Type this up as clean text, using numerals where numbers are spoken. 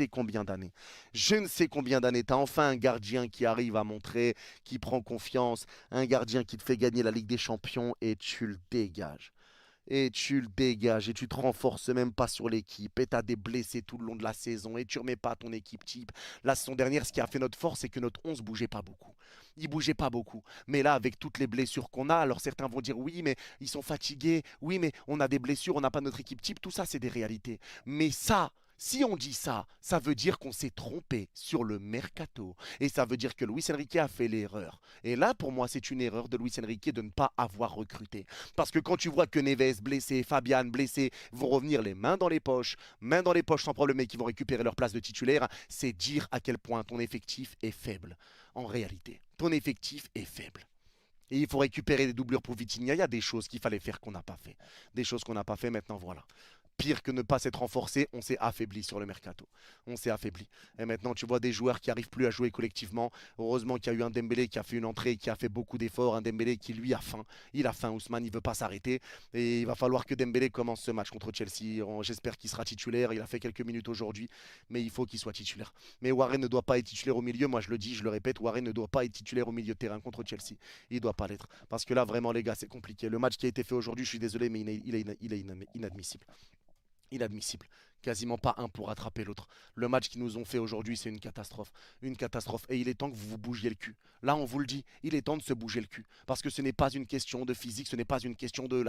sais combien d'années. Je ne sais combien d'années. Tu as enfin un gardien qui arrive à montrer, qui prend confiance, un gardien qui te fait gagner la Ligue des Champions et tu le dégages. Et tu le dégages et tu te renforces même pas sur l'équipe. Et tu as des blessés tout le long de la saison et tu remets pas ton équipe type. La saison dernière, ce qui a fait notre force, c'est que notre 11 bougeait pas beaucoup. Il bougeait pas beaucoup. Mais là, avec toutes les blessures qu'on a, alors certains vont dire oui, mais ils sont fatigués. Oui, mais on a des blessures, on n'a pas notre équipe type. Tout ça, c'est des réalités. Mais ça, si on dit ça, ça veut dire qu'on s'est trompé sur le mercato. Et ça veut dire que Luis Enrique a fait l'erreur. Et là, pour moi, c'est une erreur de Luis Enrique de ne pas avoir recruté. Parce que quand tu vois que Neves blessé, Fabian blessé, vont revenir les mains dans les poches sans problème et qui vont récupérer leur place de titulaire, c'est dire à quel point ton effectif est faible. En réalité, ton effectif est faible. Et il faut récupérer des doublures pour Vitinha. Il y a des choses qu'il fallait faire qu'on n'a pas fait. Des choses qu'on n'a pas fait maintenant, voilà. Pire que ne pas s'être renforcé, on s'est affaibli sur le mercato. On s'est affaibli. Et maintenant, tu vois des joueurs qui n'arrivent plus à jouer collectivement. Heureusement qu'il y a eu un Dembélé qui a fait une entrée, qui a fait beaucoup d'efforts. Un Dembélé qui, lui, a faim. Il a faim, Ousmane, il ne veut pas s'arrêter. Et il va falloir que Dembélé commence ce match contre Chelsea. J'espère qu'il sera titulaire. Il a fait quelques minutes aujourd'hui, mais il faut qu'il soit titulaire. Mais Warren ne doit pas être titulaire au milieu. Moi, je le dis, je le répète, Warren ne doit pas être titulaire au milieu de terrain contre Chelsea. Il ne doit pas l'être. Parce que là, vraiment, les gars, c'est compliqué. Le match qui a été fait aujourd'hui, je suis désolé, mais il est inadmissible. Inadmissible. Quasiment pas un pour rattraper l'autre. Le match qu'ils nous ont fait aujourd'hui, c'est une catastrophe. Une catastrophe. Et il est temps que vous vous bougiez le cul. Là, on vous le dit, il est temps de se bouger le cul. Parce que ce n'est pas une question de physique, ce n'est pas une question de